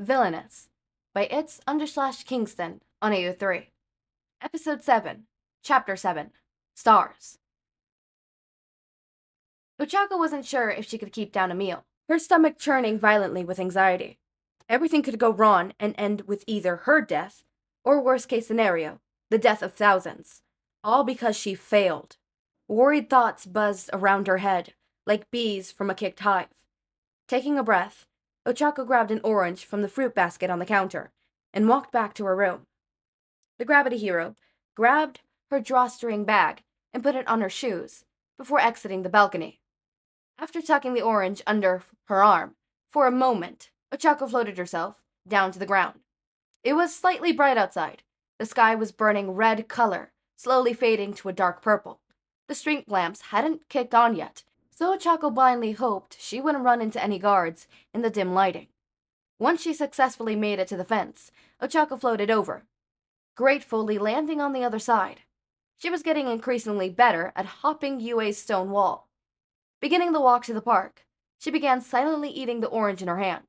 Villainous by its_Kingston on AO3. Episode 7, Chapter 7, Stars. Ochako wasn't sure if she could keep down a meal, her stomach churning violently with anxiety. Everything could go wrong and end with either her death, or worst case scenario, the death of thousands, all because she failed. Worried thoughts buzzed around her head, like bees from a kicked hive. Taking a breath, Ochako grabbed an orange from the fruit basket on the counter and walked back to her room. The gravity hero grabbed her drawstring bag and put it on her shoes before exiting the balcony. After tucking the orange under her arm, for a moment, Ochako floated herself down to the ground. It was slightly bright outside. The sky was burning red color, slowly fading to a dark purple. The street lamps hadn't kicked on yet, so Ochako blindly hoped she wouldn't run into any guards in the dim lighting. Once she successfully made it to the fence, Ochako floated over, gratefully landing on the other side. She was getting increasingly better at hopping UA's stone wall. Beginning the walk to the park, she began silently eating the orange in her hand.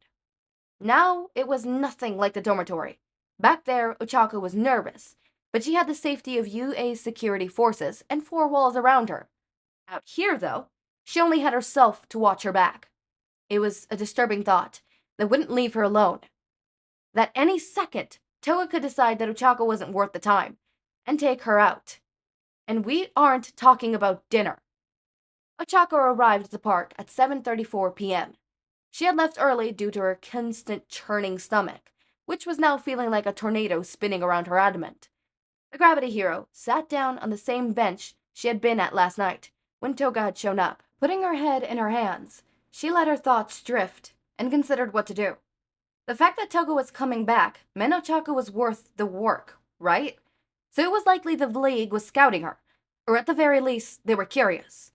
Now it was nothing like the dormitory. Back there, Ochako was nervous, but she had the safety of UA's security forces and 4 walls around her. Out here, though, she only had herself to watch her back. It was a disturbing thought that wouldn't leave her alone. That any second, Toga could decide that Ochako wasn't worth the time and take her out. And we aren't talking about dinner. Ochako arrived at the park at 7:34 p.m. She had left early due to her constant churning stomach, which was now feeling like a tornado spinning around her abdomen. The gravity hero sat down on the same bench she had been at last night when Toga had shown up. Putting her head in her hands, she let her thoughts drift and considered what to do. The fact that Toga was coming back meant Ochako was worth the work, right? So it was likely the League was scouting her, or at the very least, they were curious.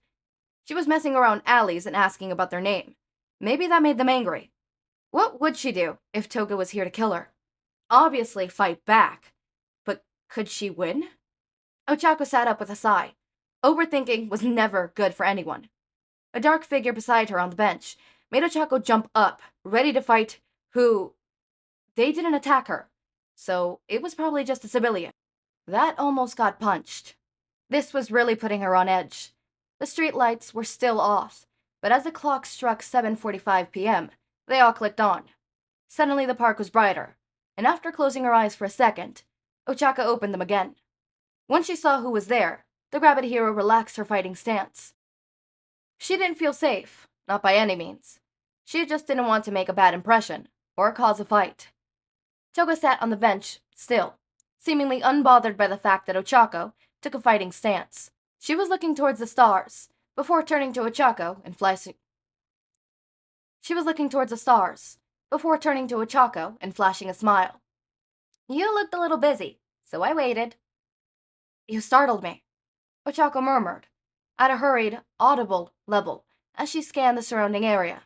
She was messing around alleys and asking about their name. Maybe that made them angry. What would she do if Toga was here to kill her? Obviously fight back. But could she win? Ochako sat up with a sigh. Overthinking was never good for anyone. A dark figure beside her on the bench made Ochako jump up, ready to fight who... They didn't attack her, so it was probably just a civilian. That almost got punched. This was really putting her on edge. The street lights were still off, but as the clock struck 7:45 p.m., they all clicked on. Suddenly the park was brighter, and after closing her eyes for a second, Ochako opened them again. Once she saw who was there, the gravity hero relaxed her fighting stance. She didn't feel safe, not by any means. She just didn't want to make a bad impression, or cause a fight. Toga sat on the bench, still, seemingly unbothered by the fact that Ochako took a fighting stance. She was looking towards the stars, before turning to Ochako and flashing a smile. You looked a little busy, so I waited. You startled me, Ochako murmured, at a hurried, audible level, as she scanned the surrounding area.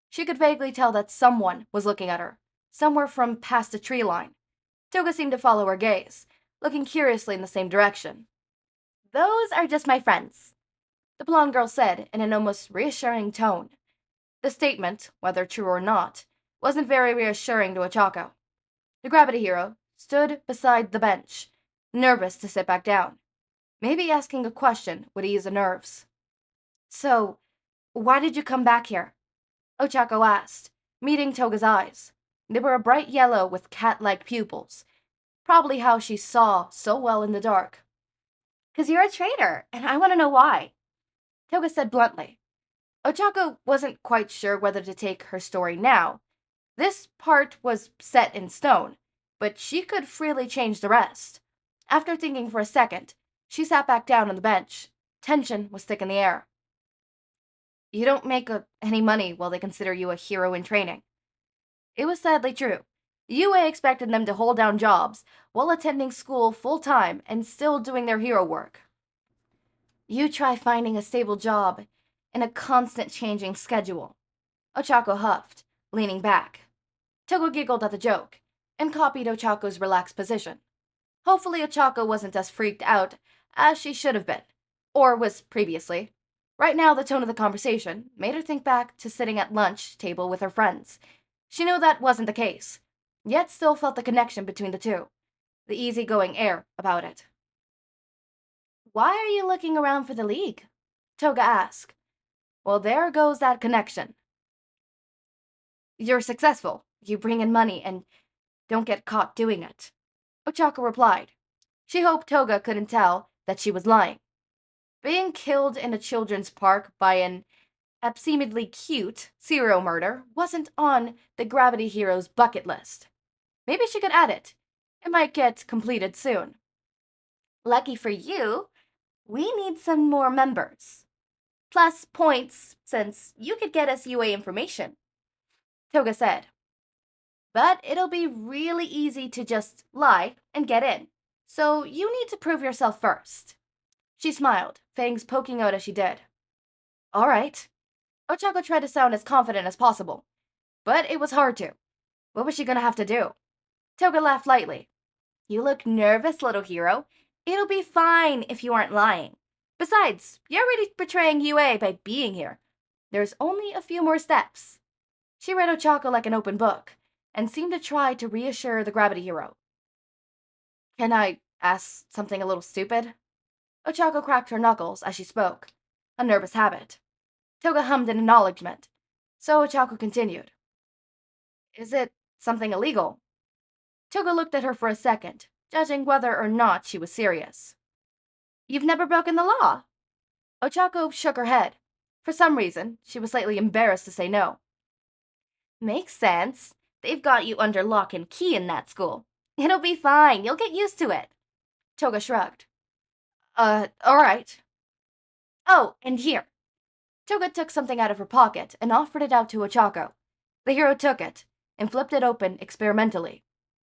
She could vaguely tell that someone was looking at her, somewhere from past the tree line. Toga seemed to follow her gaze, looking curiously in the same direction. Those are just my friends, the blonde girl said in an almost reassuring tone. The statement, whether true or not, wasn't very reassuring to Ochako. The gravity hero stood beside the bench, nervous to sit back down. Maybe asking a question would ease the nerves. So, why did you come back here? Ochako asked, meeting Toga's eyes. They were a bright yellow with cat-like pupils, probably how she saw so well in the dark. 'Cause you're a traitor, and I want to know why, Toga said bluntly. Ochako wasn't quite sure whether to take her story now. This part was set in stone, but she could freely change the rest. After thinking for a second, she sat back down on the bench. Tension was thick in the air. You don't make any money while they consider you a hero in training. It was sadly true. UA expected them to hold down jobs while attending school full-time and still doing their hero work. You try finding a stable job in a constant changing schedule, Ochako huffed, leaning back. Toga giggled at the joke and copied Ochako's relaxed position. Hopefully Ochako wasn't as freaked out as she should have been, or was previously. Right now, the tone of the conversation made her think back to sitting at lunch table with her friends. She knew that wasn't the case, yet still felt the connection between the two, the easygoing air about it. Why are you looking around for the League? Toga asked. Well, there goes that connection. You're successful. You bring in money and don't get caught doing it. Ochako replied. She hoped Toga couldn't tell that she was lying. Being killed in a children's park by an obscenely cute serial murder wasn't on the Gravity Hero's bucket list. Maybe she could add it. It might get completed soon. Lucky for you, we need some more members. Plus points, since you could get us UA information, Toga said. But it'll be really easy to just lie and get in, so you need to prove yourself first. She smiled, fangs poking out as she did. All right. Ochako tried to sound as confident as possible, but it was hard to. What was she gonna have to do? Toga laughed lightly. You look nervous, little hero. It'll be fine if you aren't lying. Besides, you're already betraying UA by being here. There's only a few more steps. She read Ochako like an open book, and seemed to try to reassure the Gravity Hero. Can I ask something a little stupid? Ochako cracked her knuckles as she spoke, a nervous habit. Toga hummed in acknowledgement, so Ochako continued. Is it something illegal? Toga looked at her for a second, judging whether or not she was serious. You've never broken the law? Ochako shook her head. For some reason, she was slightly embarrassed to say no. Makes sense. They've got you under lock and key in that school. It'll be fine. You'll get used to it. Toga shrugged. All right. Oh, and here. Toga took something out of her pocket and offered it out to Ochako. The hero took it and flipped it open experimentally.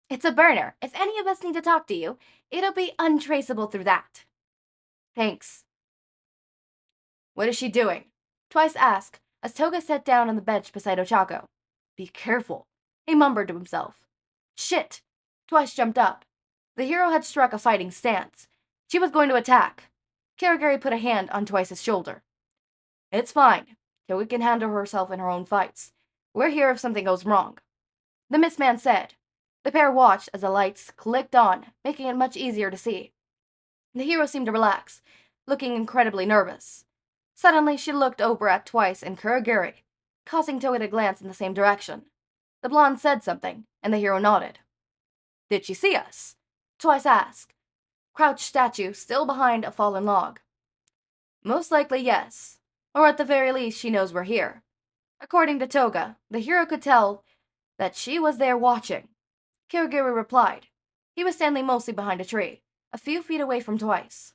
It's a burner. If any of us need to talk to you, it'll be untraceable through that. Thanks. What is she doing? Twice asked as Toga sat down on the bench beside Ochako. Be careful, he mumbled to himself. Shit! Twice jumped up. The hero had struck a fighting stance. She was going to attack. Kirigiri put a hand on Twice's shoulder. It's fine. Toga can handle herself in her own fights. We're here if something goes wrong. The Mistman said. The pair watched as the lights clicked on, making it much easier to see. The hero seemed to relax, looking incredibly nervous. Suddenly, she looked over at Twice and Kurogiri, causing Toga to glance in the same direction. The blonde said something, and the hero nodded. Did she see us? Twice asked. Crouched statue still behind a fallen log. Most likely yes, or at the very least she knows we're here. According to Toga, the hero could tell that she was there watching. Kurogiri replied. He was standing mostly behind a tree, a few feet away from Twice.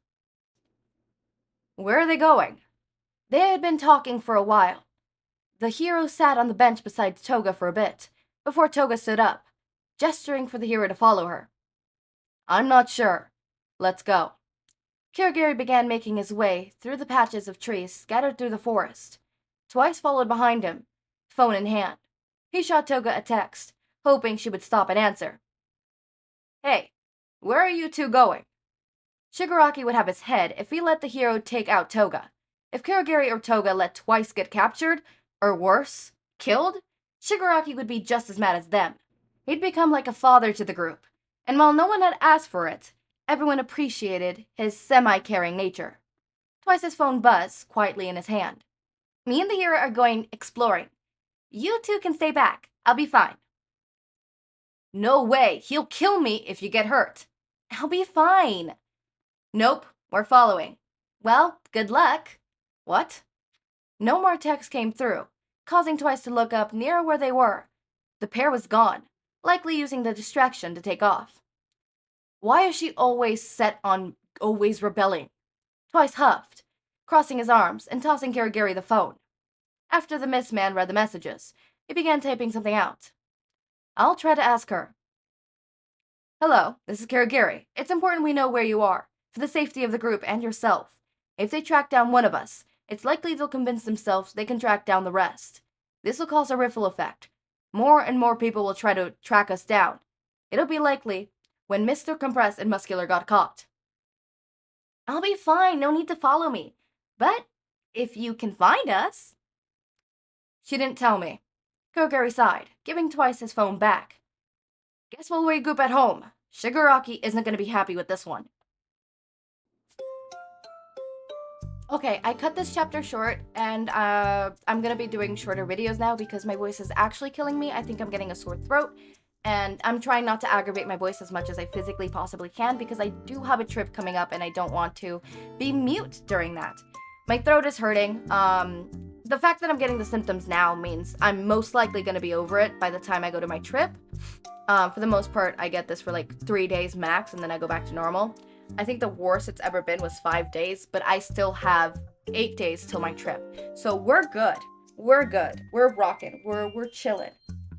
Where are they going? They had been talking for a while. The hero sat on the bench beside Toga for a bit, before Toga stood up, gesturing for the hero to follow her. I'm not sure. Let's go. Kurogiri began making his way through the patches of trees scattered through the forest. Twice followed behind him, phone in hand. He shot Toga a text, hoping she would stop and answer. Hey, where are you two going? Shigaraki would have his head if he let the hero take out Toga. If Kurogiri or Toga let Twice get captured, or worse, killed, Shigaraki would be just as mad as them. He'd become like a father to the group, and while no one had asked for it, everyone appreciated his semi-caring nature. Twice's phone buzzed quietly in his hand. Me and the hero are going exploring. You two can stay back. I'll be fine. No way. He'll kill me if you get hurt. I'll be fine. Nope, we're following. Well, good luck. What? No more text came through, causing Twice to look up near where they were. The pair was gone, likely using the distraction to take off. Why is she always set on always rebelling? Twice huffed, crossing his arms and tossing Kurogiri the phone. After the Mistman read the messages, he began typing something out. I'll try to ask her. Hello, this is Kurogiri. It's important we know where you are, for the safety of the group and yourself. If they track down one of us, it's likely they'll convince themselves they can track down the rest. This will cause a ripple effect. More and more people will try to track us down. It'll be likely when Mr. Compressed and Muscular got caught. I'll be fine, no need to follow me. But if you can find us... She didn't tell me. Kurogiri sighed, giving Twice his phone back. Guess we'll regroup at home. Shigaraki isn't gonna be happy with this one. Okay, I cut this chapter short, and I'm gonna be doing shorter videos now because my voice is actually killing me. I think I'm getting a sore throat, and I'm trying not to aggravate my voice as much as I physically possibly can because I do have a trip coming up and I don't want to be mute during that. My throat is hurting. The fact that I'm getting the symptoms now means I'm most likely gonna be over it by the time I go to my trip. For the most part, I get this for like 3 days max, and then I go back to normal. I think the worst it's ever been was 5 days, but I still have 8 days till my trip. So we're good. We're good. We're rocking. We're chilling.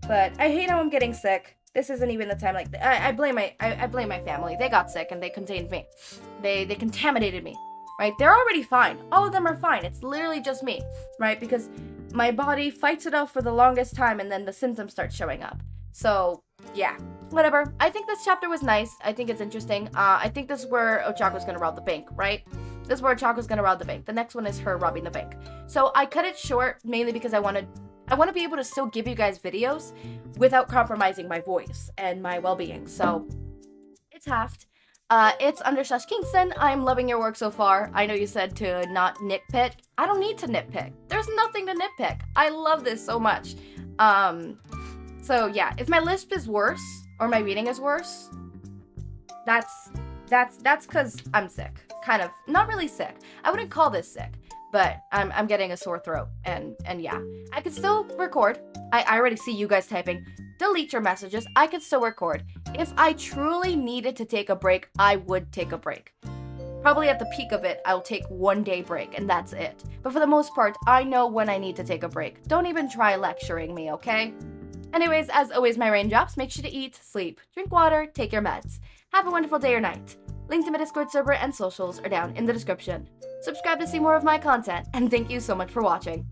But I hate how I'm getting sick. This isn't even the time. Like I blame my family. They got sick and they contained me. They contaminated me. Right? They're already fine. All of them are fine. It's literally just me, right? Because my body fights it off for the longest time and then the symptoms start showing up. So, yeah, whatever. I think this chapter was nice. I think it's interesting. I think this is where Ochako's gonna rob the bank, right? This is where Ochako's gonna rob the bank. The next one is her robbing the bank. So I cut it short mainly because I want to be able to still give you guys videos without compromising my voice and my well-being. So it's halved. It's Underslash Kingston. I'm loving your work so far. I know you said to not nitpick. I don't need to nitpick. There's nothing to nitpick. I love this so much. So yeah, if my lisp is worse or my reading is worse, that's because I'm sick. Kind of, not really sick. I wouldn't call this sick, but I'm getting a sore throat, and yeah, I could still record. I already see you guys typing. Delete your messages. I could still record. If I truly needed to take a break, I would take a break. Probably at the peak of it, I'll take 1 day break, and that's it. But for the most part, I know when I need to take a break. Don't even try lecturing me, okay? Anyways, as always, my raindrops, make sure to eat, sleep, drink water, take your meds. Have a wonderful day or night. Link to my Discord server and socials are down in the description. Subscribe to see more of my content, and thank you so much for watching.